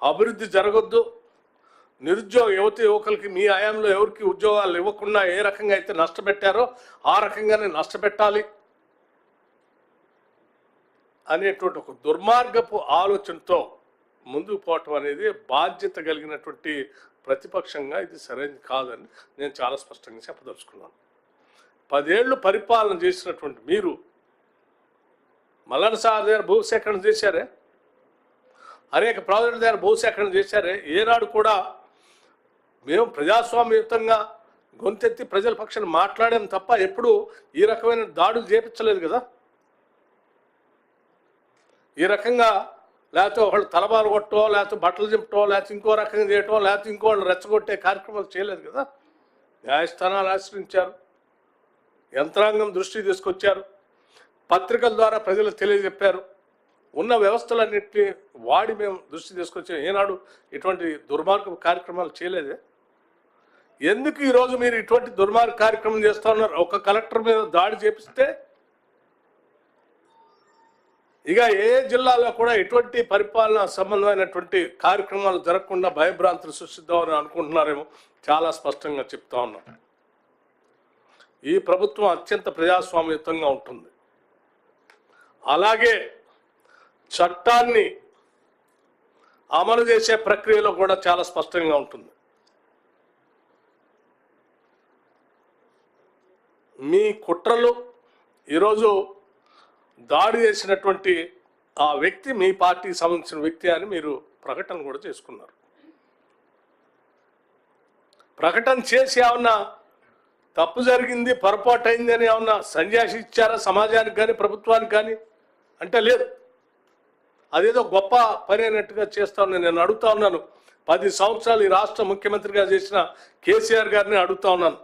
అభివృద్ధి జరగొద్దు, నిరుద్యోగ యువకులకి మీ హయాంలో ఎవరికి ఉద్యోగాలు ఇవ్వకుండా ఏ రకంగా అయితే నష్టపెట్టారో ఆ రకంగానే నష్టపెట్టాలి అనేటువంటి ఒక దుర్మార్గపు ఆలోచనతో ముందుకు పోవటం అనేది బాధ్యత కలిగినటువంటి ప్రతిపక్షంగా ఇది సరైనది కాదని నేను చాలా స్పష్టంగా చెప్పదలుచుకున్నాను. 10 ఏళ్ళు పరిపాలన చేసినటువంటి మీరు మల్లన్న సార్ దగ్గర భూసేకరణ చేశారే, అనేక ప్రాజెక్టుల దగ్గర భూసేకరణ చేశారే, ఏనాడు కూడా మేము ప్రజాస్వామ్యయుతంగా గొంతెత్తి ప్రజల పక్షాన్ని మాట్లాడాం తప్ప ఎప్పుడు ఈ రకమైన దాడులు చేపించలేదు కదా. ఈ రకంగా లేకపోతే ఒకళ్ళు తలబాలు కొట్టో, లేకపోతే బట్టలు చింపటో, లేకపోతే ఇంకో రకంగా చేయటం, లేకపోతే ఇంకోళ్ళు రెచ్చగొట్టే కార్యక్రమాలు చేయలేదు కదా. న్యాయస్థానాలు ఆశ్రయించారు, యంత్రాంగం దృష్టి తీసుకొచ్చారు, పత్రికల ద్వారా ప్రజలకు తెలియజెప్పారు, ఉన్న వ్యవస్థలన్నింటినీ వాడి మేము దృష్టి తీసుకొచ్చాం. ఏనాడు ఇటువంటి దుర్మార్గ కార్యక్రమాలు చేయలేదే. ఎందుకు ఈరోజు మీరు ఇటువంటి దుర్మార్గ కార్యక్రమం చేస్తూ ఉన్నారు? ఒక కలెక్టర్ మీద దాడి చేపిస్తే ఇక ఏ జిల్లాలో కూడా ఎటువంటి పరిపాలన సంబంధమైనటువంటి కార్యక్రమాలు జరగకుండా భయభ్రాంతులు సృష్టిద్దామని అనుకుంటున్నారేమో చాలా స్పష్టంగా చెప్తా ఉన్నాం. ఈ ప్రభుత్వం అత్యంత ప్రజాస్వామ్యయుతంగా ఉంటుంది, అలాగే చట్టాన్ని అమలు చేసే ప్రక్రియలో కూడా చాలా స్పష్టంగా ఉంటుంది. మీ కుట్రలు ఈరోజు దాడి చేసినటువంటి ఆ వ్యక్తి మీ పార్టీకి సంబంధించిన వ్యక్తి అని మీరు ప్రకటన కూడా చేసుకున్నారు. ప్రకటన చేసి ఏమన్నా తప్పు జరిగింది, పొరపాటు అయింది అని ఏమన్నా సంజాషి ఇచ్చారా సమాజానికి కానీ ప్రభుత్వానికి కానీ అంటే లేదు. అదేదో గొప్ప పని అయినట్టుగా చేస్తా ఉన్నాను. నేను అడుగుతా ఉన్నాను, 10 సంవత్సరాలు ఈ రాష్ట్ర ముఖ్యమంత్రిగా చేసిన కేసీఆర్ గారిని అడుగుతా ఉన్నాను,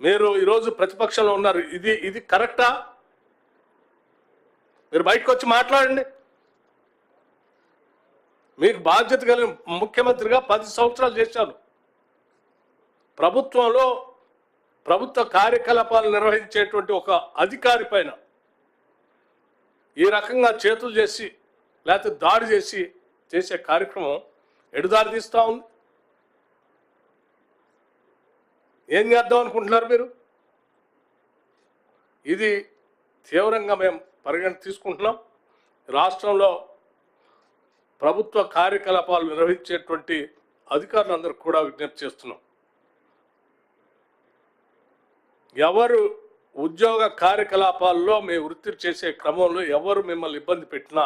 మీరు ఈరోజు ప్రతిపక్షంలో ఉన్నారు, ఇది కరెక్టా? మీరు బయటకు వచ్చి మాట్లాడండి. మీకు బాధ్యత కలిగిన ముఖ్యమంత్రిగా 10 సంవత్సరాలు చేశాను. ప్రభుత్వంలో ప్రభుత్వ కార్యకలాపాలు నిర్వహించేటువంటి ఒక అధికారి పైన ఈ రకంగా చేతులు చేసి లేకపోతే దాడి చేసే కార్యక్రమం ఎడుదారి తీస్తూ ఉంది. ఏం చేద్దాం అనుకుంటున్నారు మీరు? ఇది తీవ్రంగా మేము పరిగణ తీసుకుంటున్నాం. రాష్ట్రంలో ప్రభుత్వ కార్యకలాపాలు నిర్వహించేటువంటి అధికారులందరూ కూడా విజ్ఞప్తి చేస్తున్నాం, ఎవరు ఉద్యోగ కార్యకలాపాల్లో మీ వృత్తి చేసే క్రమంలో ఎవరు మిమ్మల్ని ఇబ్బంది పెట్టినా,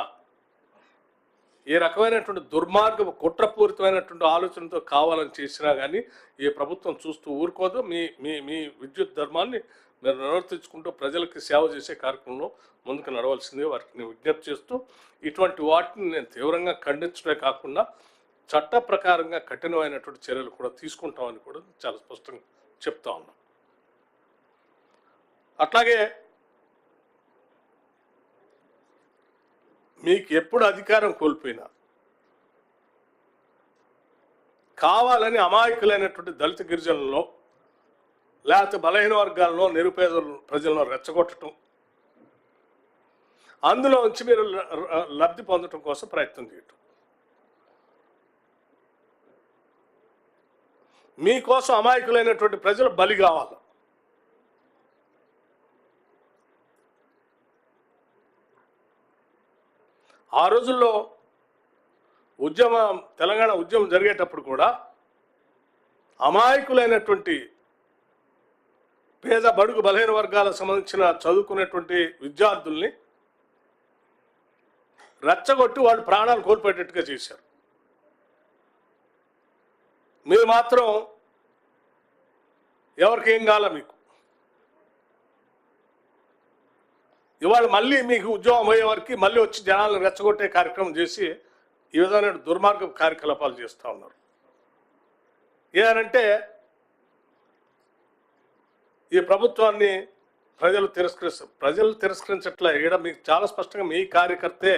ఏ రకమైనటువంటి దుర్మార్గం కుట్రపూరితమైనటువంటి ఆలోచనతో కావాలని చేసినా కానీ ఈ ప్రభుత్వం చూస్తూ ఊరుకోదు. మీ మీ మీ విద్యుత్ ధర్మాన్ని మీరు నిర్వర్తించుకుంటూ ప్రజలకి సేవ చేసే కార్యక్రమంలో ముందుకు నడవలసిందిగా వారికి విజ్ఞప్తి చేస్తూ, ఇటువంటి వాటిని నేను తీవ్రంగా ఖండించడమే కాకుండా చట్ట ప్రకారంగా కఠినమైనటువంటి చర్యలు కూడా తీసుకుంటామని కూడా చాలా స్పష్టంగా చెప్తా ఉన్నాం. అట్లాగే మీకు ఎప్పుడు అధికారం కోల్పోయినా కావాలని అమాయకులైనటువంటి దళిత గిరిజనుల్లో లేకపోతే బలహీన వర్గాల్లో నిరుపేద ప్రజలను రెచ్చగొట్టడం, అందులో నుంచి మీరు లబ్ధి పొందడం కోసం ప్రయత్నం చేయటం, మీకోసం అమాయకులైనటువంటి ప్రజలు బలి కావాలి. ఆ రోజుల్లో తెలంగాణ ఉద్యమం జరిగేటప్పుడు కూడా అమాయకులైనటువంటి పేద బడుగు బలహీన వర్గాలకు సంబంధించిన చదువుకునేటువంటి విద్యార్థుల్ని రెచ్చగొట్టి వాళ్ళు ప్రాణాలు కోల్పోయేటట్టుగా చేశారు. మీరు మాత్రం ఎవరికేం కావాలా మీకు ఇవాళ మళ్ళీ మీకు ఉద్యోగం అయ్యే వారికి మళ్ళీ వచ్చి జనాలను రెచ్చగొట్టే కార్యక్రమం చేసి ఈ విధమైన దుర్మార్గ కార్యకలాపాలు చేస్తూ ఉన్నారు. ఏనంటే ఈ ప్రభుత్వాన్ని ప్రజలు తిరస్కరించట్లే. ఇక్కడ మీకు చాలా స్పష్టంగా మీ కార్యకర్తే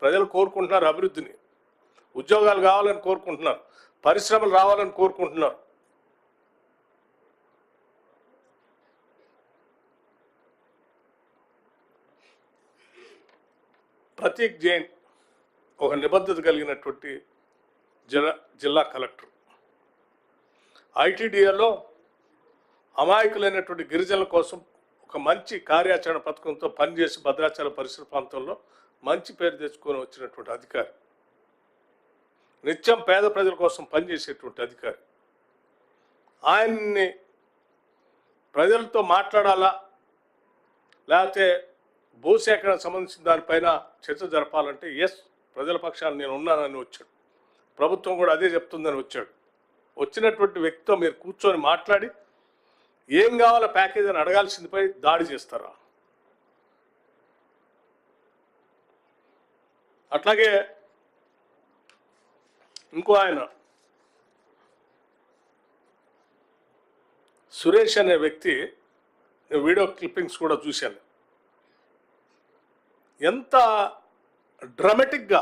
ప్రజలు కోరుకుంటున్నారు, అభివృద్ధిని, ఉద్యోగాలు కావాలని కోరుకుంటున్నారు, పరిశ్రమలు రావాలని కోరుకుంటున్నారు. ప్రతీక్ జైన్ ఒక నిబద్ధత కలిగినటువంటి జిల్లా కలెక్టర్. ఐటీడీఏలో అమాయకులైనటువంటి గిరిజనుల కోసం ఒక మంచి కార్యాచరణ పథకంతో పనిచేసి భద్రాచలం పరిసర ప్రాంతంలో మంచి పేరు తెచ్చుకొని వచ్చినటువంటి అధికారి, నిత్యం పేద ప్రజల కోసం పనిచేసేటువంటి అధికారి. ఆయన్ని ప్రజలతో మాట్లాడాలా లేకపోతే భూసేకరణకు సంబంధించిన దానిపైన చర్చ జరపాలంటే ఎస్ ప్రజల పక్షాన్ని నేను ఉన్నానని వచ్చాడు. ప్రభుత్వం కూడా అదే చెప్తుందని వచ్చాడు. వచ్చినటువంటి వ్యక్తితో మీరు కూర్చొని మాట్లాడి ఏం కావాలో ప్యాకేజ్ అని అడగాల్సిందిపై దాడి చేస్తారా? అట్లాగే ఇంకో ఆయన సురేష్ అనే వ్యక్తి, వీడియో క్లిప్పింగ్స్ కూడా చూశాను. ఎంత డ్రామాటిక్గా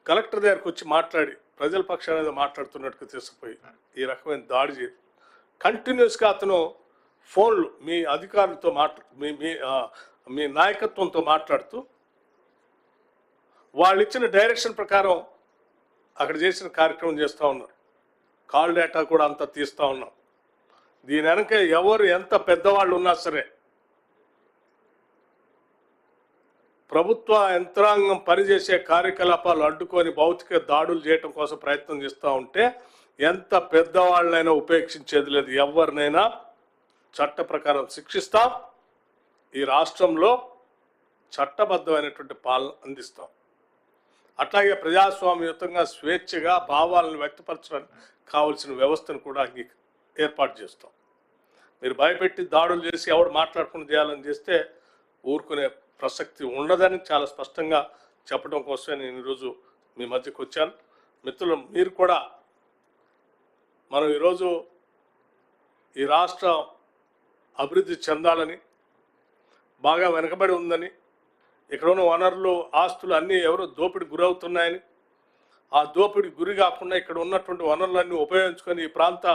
కలెక్టర్ దగ్గరికి వచ్చి మాట్లాడి ప్రజల పక్షాన మాట్లాడుతున్నట్టుగా తీసుకుపోయి ఈ రకమైన దాడి చేసి కంటిన్యూస్గా అతను ఫోన్లు మీ అధికారులతో మీ నాయకత్వంతో మాట్లాడుతూ వాళ్ళు ఇచ్చిన డైరెక్షన్ ప్రకారం అక్కడ చేసిన కార్యక్రమం చేస్తూ ఉన్నారు. కాల్ డేటా కూడా అంతా తీస్తూ ఉన్నాం. దీని వెనక ఎవరు ఎంత పెద్దవాళ్ళు ఉన్నా సరే ప్రభుత్వ యంత్రాంగం పనిచేసే కార్యకలాపాలు అడ్డుకొని భౌతిక దాడులు చేయడం కోసం ప్రయత్నం చేస్తూ ఉంటే ఎంత పెద్దవాళ్ళైనా ఉపేక్షించేది లేదు. ఎవరినైనా చట్ట ప్రకారం శిక్షిస్తాం. ఈ రాష్ట్రంలో చట్టబద్ధమైనటువంటి పాలన అందిస్తాం. అట్లాగే ప్రజాస్వామ్యయుతంగా స్వేచ్ఛగా భావాలను వ్యక్తపరచడానికి కావలసిన వ్యవస్థను కూడా ఏర్పాటు చేస్తాం. మీరు భయపెట్టి దాడులు చేసి ఎవరు మాట్లాడకుండా చేయాలని చేస్తే ఊరుకునే ప్రసక్తి ఉండదని చాలా స్పష్టంగా చెప్పడం కోసమే నేను ఈరోజు మీ మధ్యకు వచ్చాను. మిత్రులు, మీరు కూడా మనం ఈరోజు ఈ రాష్ట్రం అభివృద్ధి చెందాలని, బాగా వెనకబడి ఉందని, ఇక్కడ ఉన్న వనరులు ఆస్తులు అన్నీ ఎవరో దోపిడి గురవుతున్నాయని, ఆ దోపిడి గురి కాకుండా ఇక్కడ ఉన్నటువంటి వనరులన్నీ ఉపయోగించుకొని ఈ ప్రాంత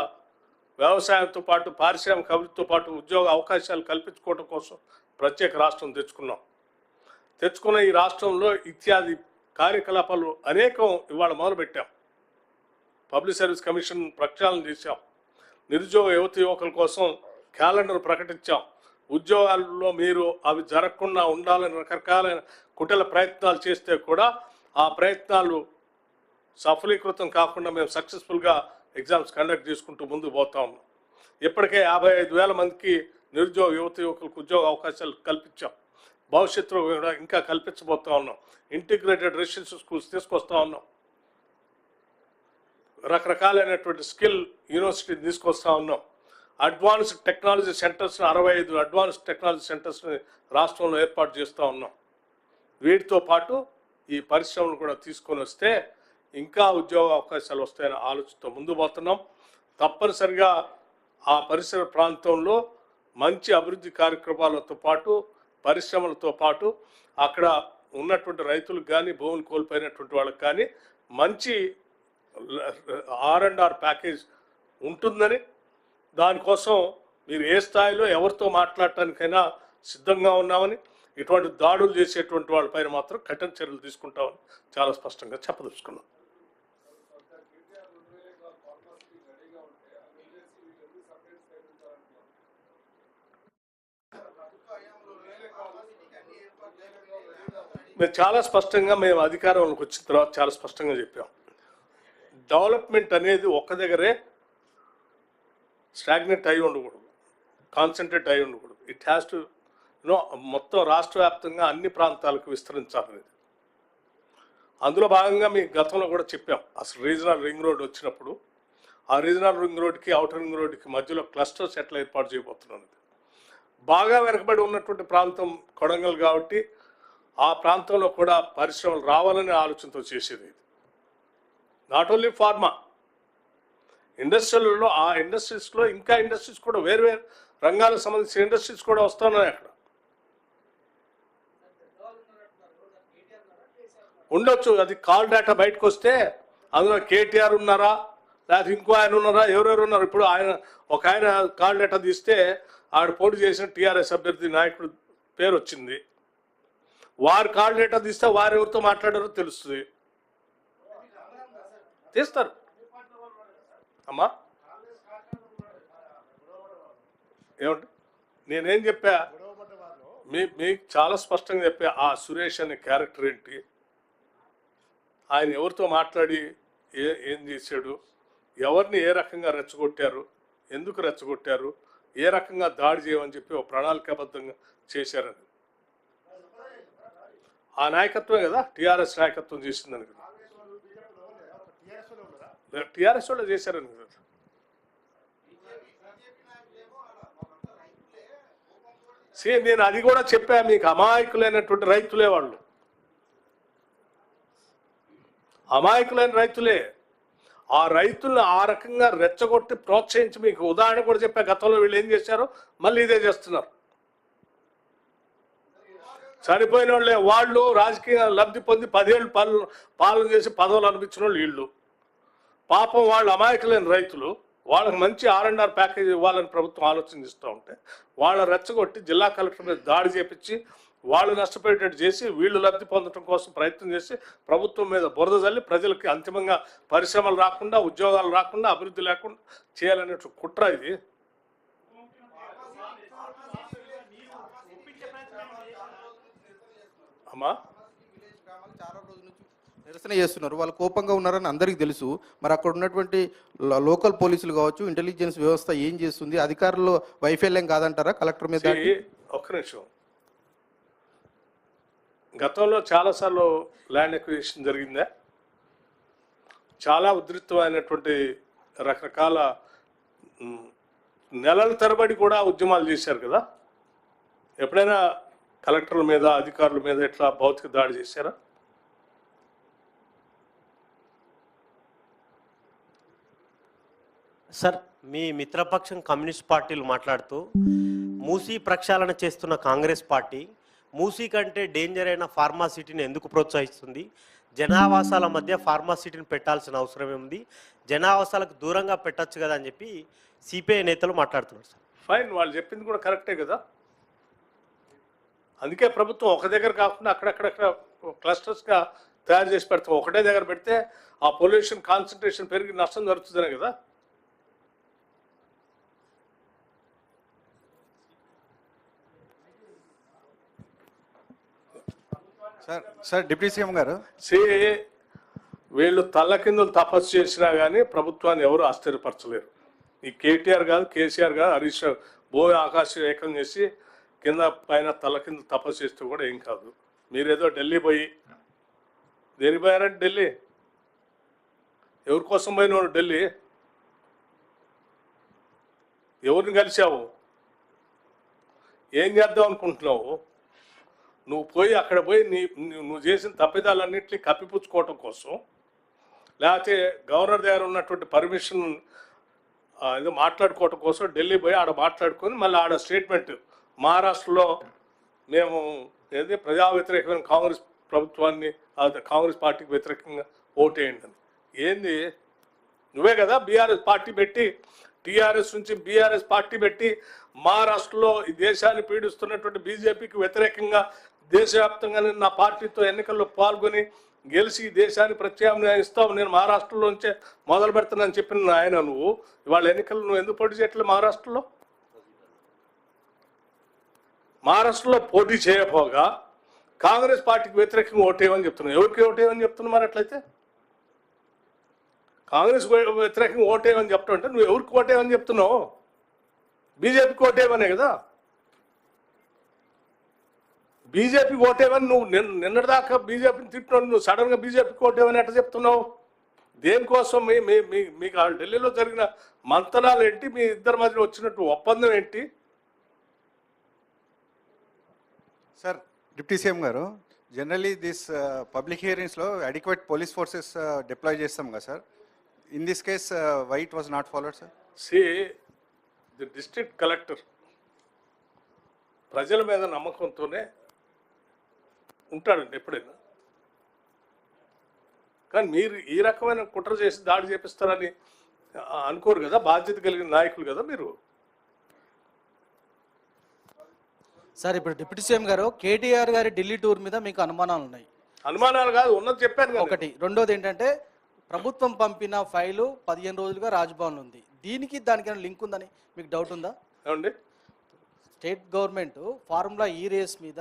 వ్యవసాయంతో పాటు పారిశ్రామిక అభివృద్ధితో పాటు ఉద్యోగ అవకాశాలు కల్పించుకోవడం కోసం ప్రత్యేక రాష్ట్రం తెచ్చుకున్న ఈ రాష్ట్రంలో ఇత్యాది కార్యకలాపాలు అనేకం ఇవాళ మొదలుపెట్టాం. పబ్లిక్ సర్వీస్ కమిషన్ ప్రక్షాళన చేశాం. నిరుద్యోగ యువకుల కోసం క్యాలెండర్ ప్రకటించాం. ఉద్యోగాల్లో మీరు అవి జరగకుండా ఉండాలని రకరకాలైన కుటిల ప్రయత్నాలు చేస్తే కూడా ఆ ప్రయత్నాలు సఫలీకృతం కాకుండా మేము సక్సెస్ఫుల్గా ఎగ్జామ్స్ కండక్ట్ చేసుకుంటూ ముందుకు పోతా ఉన్నాం. ఇప్పటికే 55,000 మందికి నిరుద్యోగ యువకులకు ఉద్యోగ అవకాశాలు కల్పించాం. భవిష్యత్తులో కూడా ఇంకా కల్పించబోతా ఉన్నాం. ఇంటిగ్రేటెడ్ రెసిడెన్షియల్ స్కూల్స్ తీసుకొస్తా ఉన్నాం. రకరకాలైనటువంటి స్కిల్ యూనివర్సిటీని తీసుకొస్తా ఉన్నాం. అడ్వాన్స్డ్ టెక్నాలజీ సెంటర్స్ని 65 అడ్వాన్స్డ్ టెక్నాలజీ సెంటర్స్ని రాష్ట్రంలో ఏర్పాటు చేస్తూ ఉన్నాం. వీటితో పాటు ఈ పరిశ్రమలు కూడా తీసుకొని వస్తే ఇంకా ఉద్యోగ అవకాశాలు వస్తాయనే ఆలోచనతో ముందు పోతున్నాం. తప్పనిసరిగా ఆ పరిసర ప్రాంతంలో మంచి అభివృద్ధి కార్యక్రమాలతో పాటు పరిశ్రమలతో పాటు అక్కడ ఉన్నటువంటి రైతులకు కానీ భూములు కోల్పోయినటువంటి వాళ్ళకి కానీ మంచి R&R ప్యాకేజ్ ఉంటుందని, దానికోసం మీరు ఏ స్థాయిలో ఎవరితో మాట్లాడటానికైనా సిద్ధంగా ఉన్నామని, ఇటువంటి దాడులు చేసేటువంటి వాళ్ళపైన మాత్రం కఠిన చర్యలు తీసుకుంటామని చాలా స్పష్టంగా చెప్పదలుచుకున్నాం. మేము చాలా స్పష్టంగా మేము అధికారంలోకి వచ్చిన తర్వాత చాలా స్పష్టంగా చెప్పాం. డెవలప్మెంట్ అనేది ఒక్క దగ్గరే స్టాగ్నెట్ అయి ఉండకూడదు, కాన్సన్ట్రేట్ అయి ఉండకూడదు. ఇట్ హ్యాస్ టు మొత్తం రాష్ట్ర వ్యాప్తంగా అన్ని ప్రాంతాలకు విస్తరించాలనేది. అందులో భాగంగా మీ గతంలో కూడా చెప్పాం. అసలు రీజనల్ రింగ్ రోడ్ వచ్చినప్పుడు ఆ రీజనల్ రింగ్ రోడ్కి అవుటర్ రింగ్ రోడ్కి మధ్యలో క్లస్టర్స్ ఎట్లా ఏర్పాటు చేయబోతున్నాను. బాగా వెనకబడి ఉన్నటువంటి ప్రాంతం కొడంగల్ కాబట్టి ఆ ప్రాంతంలో కూడా పరిశ్రమలు రావాలనే ఆలోచనతో చేసేది. నాట్ ఓన్లీ ఫార్మా ఇండస్ట్రీలలో, ఆ ఇండస్ట్రీస్లో ఇంకా ఇండస్ట్రీస్ కూడా వేరు వేరు రంగాలకు సంబంధించిన ఇండస్ట్రీస్ కూడా వస్తున్నాయి. అక్కడ ఉండొచ్చు. అది కాల్ డేటా బయటకు వస్తే అందులో కేటీఆర్ ఉన్నారా లేకపోతే ఇంకో ఆయన ఉన్నారా, ఎవరెవరు ఉన్నారు. ఇప్పుడు ఒక ఆయన కాల్ డేటా తీస్తే ఆడ పోటీ చేసిన టీఆర్ఎస్ అభ్యర్థి నాయకుడు పేరు వచ్చింది. వారు కాల్ డేటా తీస్తే వారు ఎవరితో మాట్లాడారో తెలుస్తుంది. తీస్తారు అమ్మా. ఏమండి నేనేం చెప్పా, మీకు చాలా స్పష్టంగా చెప్పా. ఆ సురేష్ అనే క్యారెక్టర్ ఏంటి, ఆయన ఎవరితో మాట్లాడి ఏం చేశాడు, ఎవరిని ఏ రకంగా రెచ్చగొట్టారు, ఎందుకు రెచ్చగొట్టారు, ఏ రకంగా దాడి చేయమని చెప్పి ఒక ప్రణాళికాబద్ధంగా చేశారని. ఆ నాయకత్వమే కదా టీఆర్ఎస్ నాయకత్వం చేసిందని కదా, టీఆర్ఎస్ వాళ్ళు చేశారని కదా. నేను అది కూడా చెప్పా, మీకు అమాయకులైనటువంటి రైతులే వాళ్ళు, అమాయకులైన రైతులే. ఆ రైతులను ఆ రకంగా రెచ్చగొట్టి ప్రోత్సహించి మీకు ఉదాహరణ కూడా చెప్పా. గతంలో వీళ్ళు ఏం చేశారో మళ్ళీ ఇదే చేస్తున్నారు. చనిపోయిన వాళ్ళే వాళ్ళు రాజకీయ లబ్ధి పొంది 10 ఏళ్ళు పాలన చేసి పదవులు అనిపించిన వాళ్ళు వీళ్ళు. పాపం వాళ్ళు అమాయకులైన రైతులు, వాళ్ళకి మంచి R&R ప్యాకేజ్ ఇవ్వాలని ప్రభుత్వం ఆలోచనిస్తూ ఉంటే వాళ్ళ రెచ్చగొట్టి జిల్లా కలెక్టర్ మీద దాడి చేపించి వాళ్ళు నష్టపోయేటట్టు చేసి వీళ్ళు లబ్ధి పొందడం కోసం ప్రయత్నం చేసి ప్రభుత్వం మీద బురద జల్లి ప్రజలకి అంతిమంగా పరిశ్రమలు రాకుండా, ఉద్యోగాలు రాకుండా, అభివృద్ధి లేకుండా చేయాలనే కుట్ర ఇది. అమ్మా చాలా రోజుల నుంచి నిరసన చేస్తున్నారు, వాళ్ళు కోపంగా ఉన్నారని అందరికీ తెలుసు. మరి అక్కడ ఉన్నటువంటి లోకల్ పోలీసులు కావచ్చు, ఇంటెలిజెన్స్ వ్యవస్థ ఏం చేస్తుంది? అధికారులు వైఫల్యం కాదంటారా కలెక్టర్ మీద? ఒక్క నిమిషం, గతంలో చాలాసార్లు ల్యాండ్ ఎక్విజిషన్ జరిగిందా? చాలా ఉధృతమైనటువంటి రకరకాల నెలల తరబడి కూడా ఉద్యమాలు చేశారు కదా. ఎప్పుడైనా కలెక్టర్ల మీద, అధికారుల మీద ఎట్లా భౌతిక దాడి చేశారా? సార్, మీ మిత్రపక్షం కమ్యూనిస్ట్ పార్టీలు మాట్లాడుతూ మూసీ ప్రక్షాళన చేస్తున్న కాంగ్రెస్ పార్టీ మూసీ కంటే డేంజర్ అయిన ఫార్మాసిటీని ఎందుకు ప్రోత్సహిస్తుంది? జనావాసాల మధ్య ఫార్మాసిటీని పెట్టాల్సిన అవసరం ఉంది, జనావాసాలకు దూరంగా పెట్టచ్చు కదా అని చెప్పి సిపిఐ నేతలు మాట్లాడుతున్నారు సార్. ఫైన్, వాళ్ళు చెప్పింది కూడా కరెక్టే కదా. అందుకే ప్రభుత్వం ఒక దగ్గర కాకుండా అక్కడక్కడక్కడ క్లస్టర్స్గా తయారు చేసి పెడతాం. ఒకటే దగ్గర పెడితే ఆ పొల్యూషన్ కాన్సన్ట్రేషన్ పెరిగి నష్టం జరుగుతుందనే కదా. సార్ డిప్యూటీ సీఎం గారు, వీళ్ళు తల్లకిందులు తపస్సు చేసినా కానీ ప్రభుత్వాన్ని ఎవరు ఆశ్చర్యపరచలేరు. ఈ కేటీఆర్ కాదు, కేసీఆర్ కాదు, హరీష్ భూమి ఆకాశం ఏకం చేసి కింద పైన తల్లకిందులు తపస్సు చేస్తే కూడా ఏం కాదు. మీరేదో ఢిల్లీ పోయి, దేనికి పోయారంటే ఢిల్లీ ఎవరి కోసం పోయినావు? ఢిల్లీ ఎవరిని కలిసావు? ఏం చేద్దాం అనుకుంటున్నావు? నువ్వు పోయి అక్కడ పోయి నువ్వు చేసిన తప్పిదాలన్నింటినీ కప్పిపుచ్చుకోవటం కోసం, లేకపోతే గవర్నర్ దగ్గర ఉన్నటువంటి పర్మిషన్ ఏదో మాట్లాడుకోవటం కోసం ఢిల్లీ పోయి ఆడ మాట్లాడుకొని మళ్ళీ ఆడ స్టేట్మెంట్, మహారాష్ట్రలో మేము ఏది ప్రజా వ్యతిరేకమైన కాంగ్రెస్ ప్రభుత్వాన్ని, కాంగ్రెస్ పార్టీకి వ్యతిరేకంగా ఓటేయండి అని. ఏంది? నువ్వే కదా బీఆర్ఎస్ పార్టీ పెట్టి, టీఆర్ఎస్ నుంచి బీఆర్ఎస్ పార్టీ పెట్టి మహారాష్ట్రలో ఈ దేశాన్ని పీడిస్తున్నటువంటి బీజేపీకి వ్యతిరేకంగా దేశవ్యాప్తంగా నా పార్టీతో ఎన్నికల్లో పాల్గొని గెలిచి దేశాన్ని ప్రత్యామ్నాయం ఇస్తావు, నేను మహారాష్ట్రలోంచే మొదలు పెడతానని చెప్పిన ఆయన నువ్వు ఇవాళ ఎన్నికలు నువ్వు ఎందుకు పోటీ చేయట్లేదు? మహారాష్ట్రలో పోటీ చేయకపోగా కాంగ్రెస్ పార్టీకి వ్యతిరేకంగా ఓటేయమని చెప్తున్నావు. ఎవరికి ఓటేయమని చెప్తున్నావు? మరి అట్లయితే కాంగ్రెస్ వ్యతిరేకంగా ఓటేయమని చెప్తావు అంటే నువ్వు ఎవరికి ఓటేయమని చెప్తున్నావు? బీజేపీకి ఓటేయమనే కదా. బీజేపీకి ఓటేవని నువ్వు నిన్నటిదాకా బీజేపీని తిట్టున్నావు, నువ్వు సడన్గా బీజేపీకి ఓటేవని ఎట్లా చెప్తున్నావు? దేనికోసం? మీకు ఆ ఢిల్లీలో జరిగిన మంతనాలు ఏంటి? మీ ఇద్దరి మధ్యలో వచ్చినట్టు ఒప్పందం ఏంటి? సార్ డిప్యూటీ సీఎం గారు, జనరలీ దిస్ పబ్లిక్ హియరింగ్స్లో అడిక్వేట్ పోలీస్ ఫోర్సెస్ డిప్లాయ్ చేస్తాం కదా sir. In this case why it was not followed sir? The district collector ప్రజల మీద నమ్మకంతోనే ఉంటాడండి ఎప్పుడైనా. కానీ మీరు ఈ రకమైన కుట్ర చేసి దాడి చేపిస్తారని అనుకోరు కదా, బాధ్యత కలిగిన నాయకులు కదా మీరు. సార్ ఇప్పుడు డిప్యూటీ సీఎం గారు కేటీఆర్ గారి ఢిల్లీ టూర్ మీద మీకు అనుమానాలు ఉన్నాయి. అనుమానాలు కాదు, ఉన్నది చెప్పాను కదా. ఒకటి. రెండోది ఏంటంటే ప్రభుత్వం పంపిన ఫైలు 15 రోజులుగా రాజ్భవన్ ఉంది. దీనికి దానికైనా లింక్ ఉందని మీకు డౌట్ ఉందా? ఏమండి, స్టేట్ గవర్నమెంట్ ఫార్ములా ఈ రేస్ మీద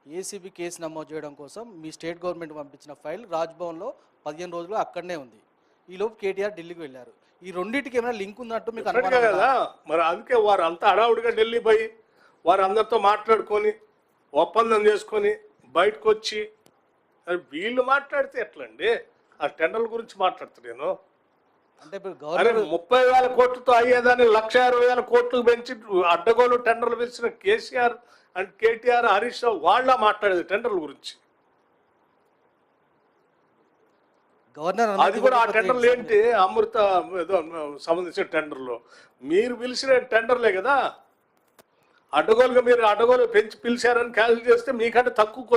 ఏసీబీ కేసు నమోదు చేయడం కోసం మీ స్టేట్ గవర్నమెంట్ పంపించిన ఫైల్ రాజ్భవన్లో 15 రోజులు అక్కడనే ఉంది. ఈలోపు కేటీఆర్ ఢిల్లీకి వెళ్ళారు. ఈ రెండింటికి ఏమైనా లింక్ ఉందంటూ మీకు Different అనుమానం గా ఉందా? కదా. మరి అందుకే వారు అంతా హడావుడిగా ఢిల్లీ పోయి వారు అందరితో మాట్లాడుకొని ఒప్పందం చేసుకొని బయటకు వచ్చి మరి వీళ్ళు మాట్లాడితే ఎట్లండి? ఆ టెండర్ల గురించి మాట్లాడుతాను నేను. అంటే ఇప్పుడు అరే గవర్నమెంట్ 30,000 కోట్లతో అయ్యేదాన్ని 1,60,000 కోట్లకు పెంచి అడ్డగోలు టెండర్లు పిలిచిన కేసీఆర్ అండ్ కేటీఆర్, హరీష్ రావు వాళ్ళ మాట్లాడేది టెండర్ల గురించి. గవర్నర్ అది కూడా ఆ టెండర్లు ఏంటి, అమృత ఏదో సంబంధించిన టెండర్లు మీరు పిలిచిన టెండర్లే కదా. అడ్డగోలుగా మీరు అడ్డగోలు పెంచి పిలిచారని క్యాన్సిల్ చేస్తే మీకంటే తక్కువకి